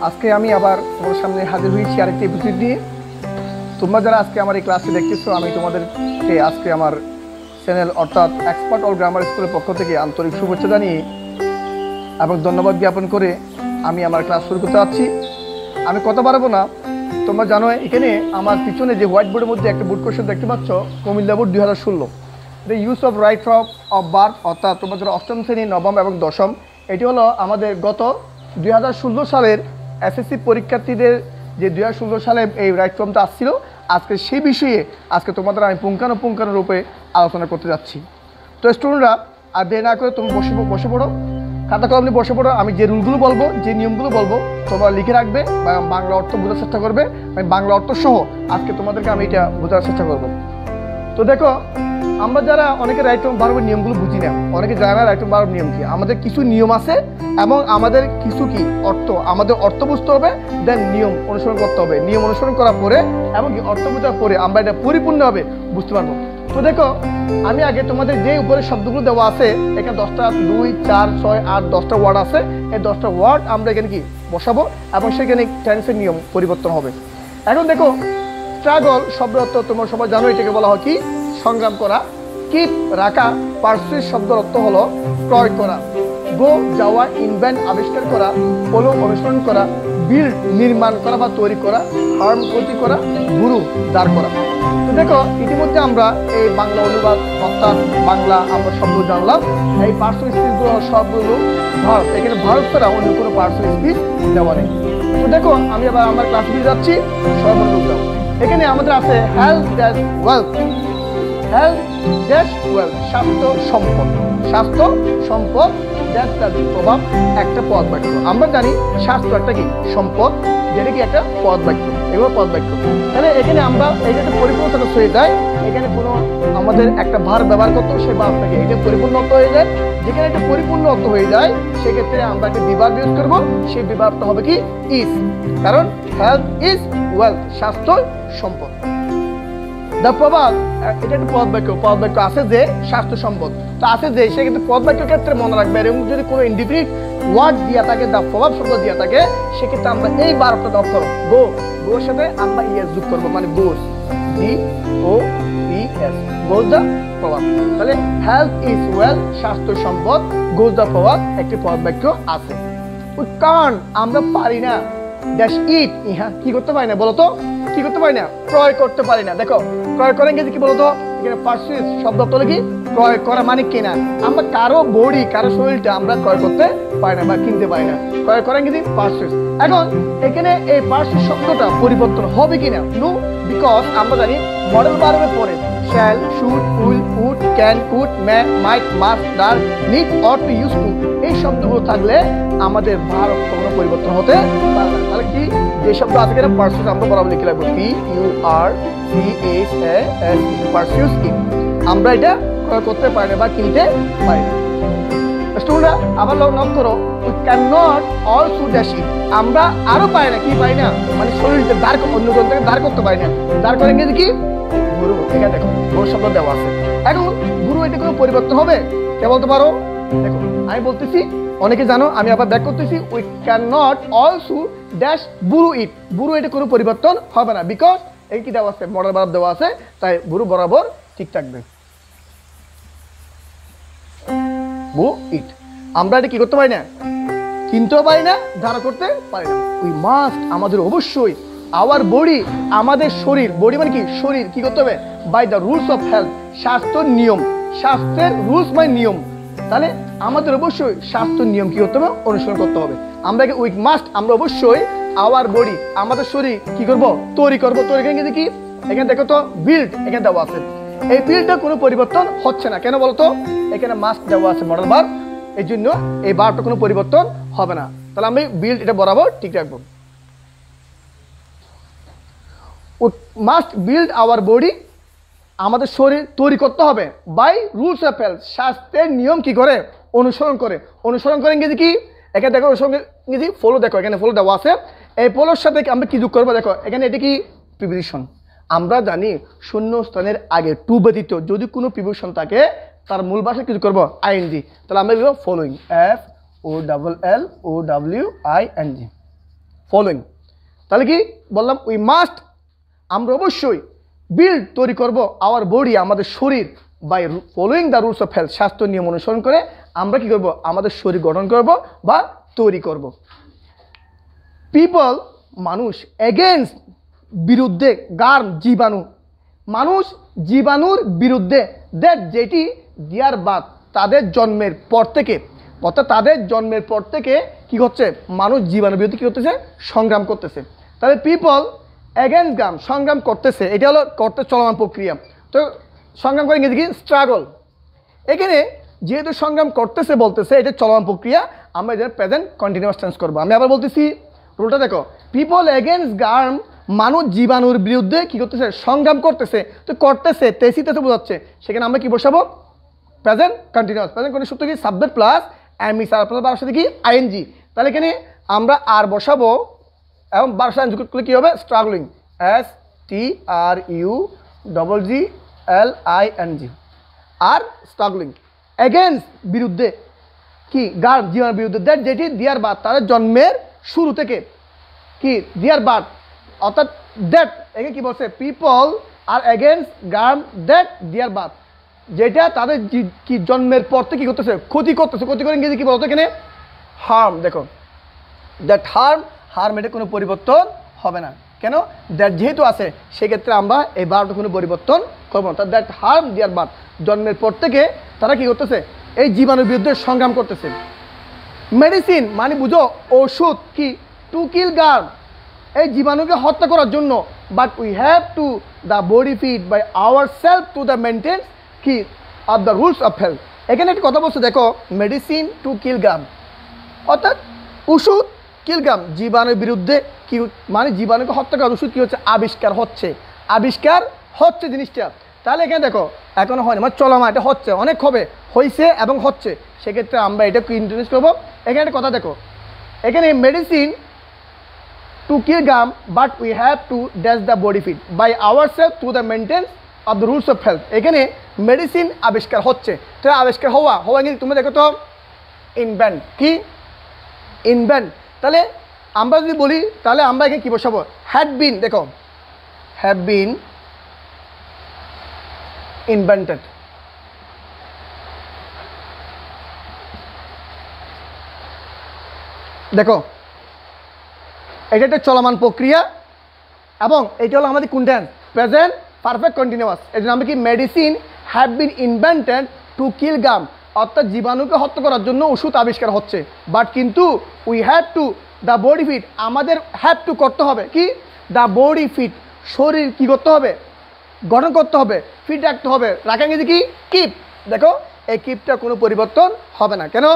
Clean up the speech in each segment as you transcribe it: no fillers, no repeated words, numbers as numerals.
আজকে আমি আবার তোমাদের সামনে হাজির হয়েছি আরেকটি এপিসোড নিয়ে। তোমরা যারা আজকে আমার এই ক্লাসটি দেখতেছো, আমি তোমাদেরকে আজকে আমার চ্যানেল অর্থাৎ এক্সপার্ট অল গ্রামার স্কুলের পক্ষ থেকে আন্তরিক শুভেচ্ছা জানিয়ে এবং ধন্যবাদ জ্ঞাপন করে আমি আমার ক্লাস শুরু করতে যাচ্ছি। আমি কথা পারবো না, তোমরা জানো এখানে আমার পিছনে যে হোয়াইট বোর্ডের মধ্যে একটা বোর্ড কোয়েশ্চেন দেখতে পাচ্ছ, Comilla board 2016, the use of right of birth, অর্থাৎ তোমরা যারা অষ্টম শ্রেণী, নবম এবং দশম, এটি হলো আমাদের গত 2016 সালের এসএসসি পরীক্ষার্থীদের যে 2016 সালে এই রাইট ফর্মটা আসছিল। আজকে সেই বিষয়ে আজকে তোমাদের আমি পুঙ্খানুপুঙ্খানুরূপে আলোচনা করতে যাচ্ছি। তো স্টুডেন্টরা আর দেরি না করে তুমি বসে পড়ো, খাতা কলম নিয়ে বসে পড়ো। আমি যে রুলগুলো বলবো, যে নিয়মগুলো বলবো, তোমরা লিখে রাখবে বা বাংলা অর্থ বোঝার চেষ্টা করবে। আমি বাংলা অর্থ সহ আজকে তোমাদেরকে আমি এটা বোঝার চেষ্টা করবো। তো দেখো, আমরা যারা অনেকে রাইট ফর্ম বারবার নিয়মগুলো বুঝি না, অনেকে জানে না রাইট ফর্ম বারবার নিয়ম কি। আমাদের কিছু নিয়ম আছে এবং আমাদের কিছু কি অর্থ, আমাদের অর্থ বুঝতে হবে, দেন নিয়ম অনুসরণ করতে হবে। নিয়ম অনুসরণ করার পরে এবং কি অর্থ বোঝার পরে আমরা এটা পরিপূর্ণভাবে বুঝতে পারবো। তো দেখো, আমি আগে তোমাদের যে উপরে শব্দগুলো দেওয়া আছে, এখানে 10টা 2, 4, 6, 8, 10টা ওয়ার্ড আছে। এই 10টা ওয়ার্ড আমরা এখানে কি বসাবো এবং সেখানে টেন্সের নিয়ম পরিবর্তন হবে। এখন দেখো, স্ট্রাগল শব্দ অর্থ তোমরা সবাই জানো, এটাকে বলা হয় কি সংগ্রাম করা। কিপ রাখা, পার্সুইট শব্দের অর্থ হলো ক্রয় করা। গো যাওয়া, ইনভেন্ট আবিষ্কার করা, ফলো অনুসরণ করা, বিল্ড নির্মাণ করা বা তৈরি করা, হার্ম ক্ষতি করা, গুরু দাঁড় করা। তো দেখো, ইতিমধ্যে আমরা এই বাংলা অনুবাদ অর্থাৎ বাংলা আমরা শব্দ জানলাম। এই পার্সুইট স্পিচগুলো সবগুলো ভারত, এখানে ভারত ছাড়া অন্য কোনো পার্সুইট স্পিচ দেওয়া নেই। তো দেখো, আমি আবার আমার ক্লাস দিয়ে যাচ্ছি। সর্বপ্রথম এখানে আমাদের আছে health dash wealth. Health dash wealth, স্বাস্থ্য সম্পদ। স্বাস্থ্য সম্পদ ড্যাশ তার প্রভাব একটা পদ বাক্য। আমরা জানি স্বাস্থ্য একটা কি সম্পদ, যেটা কি একটা পদ বাক্য, এগুলো পদ বাক্য। তাহলে এখানে আমরা এই যে পরিপূর্ণতা হয়ে যায়, এখানে কোনো আমাদের একটা ভার ব্যবহার করতে, সেই ভারটাকে এটা পরিপূর্ণ অর্থ হয়ে যায়। যেখানে একটা পরিপূর্ণ অর্থ হয়ে যায়, সেক্ষেত্রে আমরা একটা বিভাগ ইউজ করবো। সেই বিভাগটা হবে কি ইজ, কারণ হেলথ ইজ ওয়েলথ, স্বাস্থ্য সম্পদ। দ্য প্রবাদ, এটা একটা পদ বাক্য। পদ বাক্য আছে যে স্বাস্থ্য সম্পদ, তো আছে যে সেক্ষেত্রে পদ বাক্যের ক্ষেত্রে মনে রাখবে। এবং যদি কোনো ইনডিফিনিট ওয়ার্ড দিয়া থাকে, দ্য প্রভাব শব্দ দিয়া থাকে, সেক্ষেত্রে আমরা এই বারটা দফ করো। গো, গোর সাথে আমরা ইএস যোগ করবো, মানে গোস, GOES, গোস দ্য প্রভাব। তাহলে হেলথ ইজ ওয়েলথ, স্বাস্থ্য সম্পদ, গোস দ্য প্রভাব একটি পদ বাক্য আছে। কারণ আমরা পারি না ড্যাশ ইট, ইহা কি করতে পারি না বলতো, কি করতে পারি না, ক্রয় করতে পারি না। দেখো, ক্রয় করেন গেছে কি বলতো, এখানে পারচেজ শব্দ হলো কি ক্রয় করা, মানে কেনা। আমরা কারো বডি, কারো শরীরটা আমরা ক্রয় করতে পারি না বা কিনতে পারি না। ক্রয় করেন গেছি পারচেজ। এখন এখানে এই পারচেজ শব্দটা পরিবর্তন হবে কিনা, নো, বিকজ আমরা জানি মডেল ভার্বের পরে shall, should, will, would, can, could, may, might, must, dare, need, ought to, use to, এই শব্দগুলো থাকলে আমাদের ভার্ব কোনো পরিবর্তন হতে পারে না। তাহলে কি যে শব্দ আছে কিনা পারচেজ আমরা বরাবর লিখে রাখবো, PURCHAS, পারচেজ কি। আমরা এটা ক্রয় করতে পারি না বা কিনতে পারি না। স্টুডেন্টরা আবার লক করো, we can not also dash it, আমরা আরো পাই না, কি পাই না, মানে শরীরটা দাঁড়, অন্য কোন থেকে দাঁড় করতে পারি না। দাঁড় করেন গেছে কি গুরু, এখানে দেখো গুরু শব্দ দেওয়া আছে। এখন গুরু এটা কোনো পরিবর্তন হবে কে বলতে পারো? দেখো আমি বলতেছি, অনেকে জানো, আমি আবার ব্যাক করতেছি, we can not also dash Bru it. Bru এটা কোনো পরিবর্তন হবে না, বিকজ এই কি দেওয়া আছে, মডেল ভার্ব দেওয়া আছে, তাই বুরু বরাবর ঠিক থাকবে। বু ইট, আমরা এটা কি করতে পারি না, কিনতেও পারি না, ধারণ করতে পারি না। উই মাস্ট, আমাদের অবশ্যই, আওয়ার বডি, আমাদের শরীর, বডি মানে কি শরীর, কি করতে হবে, by the rules of health, স্বাস্থ্যের নিয়ম, স্বাস্থ্যের রুলস মানে নিয়ম। তাহলে আমাদের অবশ্যই স্বাস্থ্যের নিয়ম কি করতে হবে, অনুসরণ করতে হবে। আমরা উই মাস্ট, আমরা অবশ্যই আওয়ার বডি, আমাদের শরীর কি করব, তৈরি করবো। তৈরি করে কি, এখানে দেখো তো বিল্ড, এখানে দেওয়া আছে। এই বিল্ডটা কোনো পরিবর্তন হচ্ছে না, কেন বলতো, এখানে মাস্ট দেওয়া আছে মডেল ভার্ব, এই জন্য এই ভার্বটা কোনো পরিবর্তন হবে না। তাহলে আমি বিল্ড এটা বরাবর ঠিক রাখবো। মাস্ট বিল্ড আওয়ার বডি, আমাদের শরীর তৈরি করতে হবে, বাই রুলস অফ হেলথ, স্বাস্থ্যের নিয়ম কি করে, অনুসরণ করে। অনুসরণ করেন গেছি কি, এখানে দেখো ইংরেজি ফলো, দেখো এখানে ফলো দেওয়া আছে। এই ফলোর সাথে আমরা কি যোগ করবো, দেখো এখানে এটা কি প্রিপোজিশন। আমরা জানি শূন্যস্থানের আগে টু ব্যতীত যদি কোনো প্রিপোজিশন থাকে, তার মূল ভাষা কিছু করবো আইএনজি। তাহলে আমরা লিখব ফলোইং, FOLLOWING। ফলোয়িং। তাহলে কি বললাম, উই মাস্ট, আমরা অবশ্যই বিল্ড তৈরি করব আওয়ার বডি, আমাদের শরীর, by following the rules of health, স্বাস্থ্য নিয়ম অনুসরণ করে আমরা কি করব, আমাদের শরীর গঠন করব বা তৈরি করব। পিপল, মানুষ, এগেনস্ট, বিরুদ্ধে, গার্ম, জীবাণু, মানুষ জীবাণুর বিরুদ্ধে, দ্যাট, যেটি, দিয়ার বার্থ, তাদের জন্মের পর থেকে, অর্থাৎ তাদের জন্মের পর থেকে কি হচ্ছে, মানুষ জীবাণুর বিরুদ্ধে কী করতেছে, সংগ্রাম করতেছে। তাহলে পিপল এগেনস্ট গার্ম, সংগ্রাম করতেছে, এটা হলো করতে চলমান প্রক্রিয়া। তো সংগ্রাম করে ইংরেজি কি, স্ট্রাগল। এখানে যেহেতু সংগ্রাম করতেছে বলতেছে, এটা চলমান প্রক্রিয়া, আমরা এদের প্রেজেন্ট কন্টিনিউয়াস টেন্স করবো। আমি আবার বলতেছি, রুলটা দেখো, পিপল এগেনস্ট গার্ম, মানুষ জীবাণুর বিরুদ্ধে কি করতেছে, সংগ্রাম করতেছে। তো করতেছে তেসিতেছে বোঝাচ্ছে, সেখানে আমরা কি বসাবো, প্রেজেন্ট কন্টিনিউয়াস। প্রেজেন্ট কন্টিনিউয়াস সূত্র কি, সাবজেক্ট প্লাস এমই সার প্লাস বারোর সাথে কি আইএনজি। তাহলে এখানে আমরা আর বসাবো এবং বারোর সাথে যুক্ত করলে কী হবে, স্ট্রাগলিং, STRUGLING, আর স্ট্রাগলিং। এগেনস্ট, বিরুদ্ধে, কি, গার্ড, জীবনের বিরুদ্ধে, দ্যাট, যেটি, দিয়ার বার্থ, তাদের জন্মের শুরু থেকে, কি, দিয়ার বার্থ, অর্থাৎ দ্যাট, এখানে কি বলছে, পিপল আর এগেনস্ট গার্ম দ্যাট দিয়ার বার্থ, যেটা তাদের কি জন্মের পর থেকে কী করতেছে, ক্ষতি করতেছে। ক্ষতি করে ইংরেজি কী বলতো এখানে, হার্ম। দেখো, দ্যাট হার্ম এটা কোনো পরিবর্তন হবে না। কেন, দ্যাট যেহেতু আছে সেক্ষেত্রে আমরা এই বার্থটা কোনো পরিবর্তন করবো না। দ্যাট হার্ম দিয়ার বার্থ, জন্মের পর থেকে তারা কি করতেছে, এই জীবাণুর বিরুদ্ধে সংগ্রাম করতেছে। মেডিসিন মানে বুঝো ওষুধ, কি, টু কিল গার্ম, এই জীবাণুকে হত্যা করার জন্য। But we have to the body fit by our self to the maintenance কি of the rules of health. এখানে একটা কথা বলছে, দেখো, মেডিসিন টু কিল গার্ম, অর্থাৎ ওষুধ, কিল গার্ম, জীবাণুর বিরুদ্ধে, কি মানে জীবাণুকে হত্যা করার ওষুধ কী হচ্ছে, আবিষ্কার হচ্ছে জিনিসটা। তাহলে এখানে দেখো, এখনো হয়নি, মানে চলমান, এটা হচ্ছে, অনেক হবে, হয়েছে এবং হচ্ছে, সেক্ষেত্রে আমরা এটা ইন্ট্রোডিউস করবো। এখানে একটা কথা দেখো, এখানে medicine to kill germ, but we have to dash the body fit by our self to the maintenance of the rules of health. এখানে মেডিসিন আবিষ্কার হচ্ছে, তো আবিষ্কার হওয়া কিন্তু তুমি দেখো তো ইনভেন্ট, কি, ইনভেন্ট। তাহলে আমরা যদি বলি, তাহলে আমরা এখানে কী বসাবো, হ্যাড বিন। দেখো, হ্যাভ বিন ইনভেন্টেড। দেখো, এটা একটা চলমান প্রক্রিয়া এবং এটা হলো আমাদের কোন টেন্স, প্রেজেন্ট পারফেক্ট কন্টিনিউয়াস। এই জন্য আমরা কি, medicine have been invented to kill germ, অর্থাৎ জীবাণুকে হত্যা করার জন্য ওষুধ আবিষ্কার হচ্ছে। বাট কিন্তু we have to the body fit, আমাদের হ্যাভ টু করতে হবে কি, দ্য বডি ফিট, শরীর কি করতে হবে, গঠন করতে হবে, ফিট রাখতে হবে। রাখা গেছে কি, কিপ। দেখো, এই কিপটা কোনো পরিবর্তন হবে না। কেন,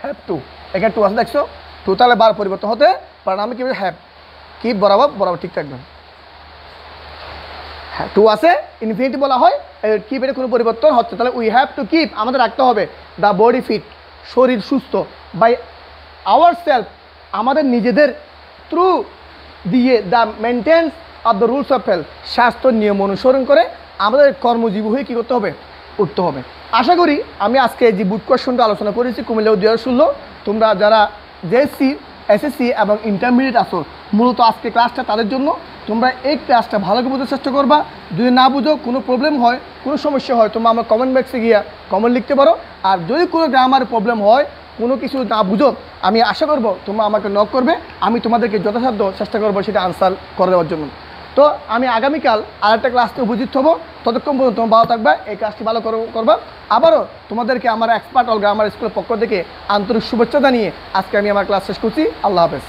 হ্যাভ টু, এখানে টু আছে দেখছো, টু, তাহলে বার পরিবর্তন হতে পারে না। আমি কি হ্যাভ, কিপ বরাবর ঠিক থাকবে। হ্যাঁ, টু আছে, ইনফিনিটি বলা হয়, কিপ এটা কোনো পরিবর্তন হচ্ছে। তাহলে উই হ্যাভ টু কিপ, আমাদের রাখতে হবে, দ্য বডি ফিট, শরীর সুস্থ, বাই আওয়ার সেলফ, আমাদের নিজেদের, থ্রু দিয়ে, the maintenance of the rules of health, স্বাস্থ্য নিয়ম অনুসরণ করে আমাদের কর্মজীবী হয়ে কী করতে হবে, উঠতে হবে। আশা করি আমি আজকে যে বুট কোয়েশনটা আলোচনা করেছি কুমিল্লা 2016, তোমরা যারা জেএসসি, এসএসসি এবং ইন্টারমিডিয়েট আসো, মূলত আজকে ক্লাসটা তাদের জন্য। তোমরা এই ক্লাসটা ভালো করে বোঝার চেষ্টা করবা। যদি না বুঝো, কোনো প্রবলেম হয়, কোনো সমস্যা হয়, তোমরা আমার কমেন্ট বক্সে গিয়া কমেন্ট লিখতে পারো। আর যদি কোনো গ্রামার প্রবলেম হয়, কোনো কিছু না বুঝো, আমি আশা করব তোমরা আমাকে নক করবে, আমি তোমাদেরকে যথাসাধ্য চেষ্টা করবো সেটা আনসার করে দেওয়ার জন্য। তো আমি আগামীকাল আরেকটা ক্লাসে উপস্থিত হবো। ততক্ষণ পর্যন্ত তোমরা ভালো থাকবে, এই ক্লাসটি ভালো করবা। আবারও তোমাদেরকে আমার এক্সপার্ট অল গ্রামার স্কুলের পক্ষ থেকে আন্তরিক শুভেচ্ছা জানিয়ে আজকে আমি আমার ক্লাস শেষ করছি। আল্লাহ হাফেজ।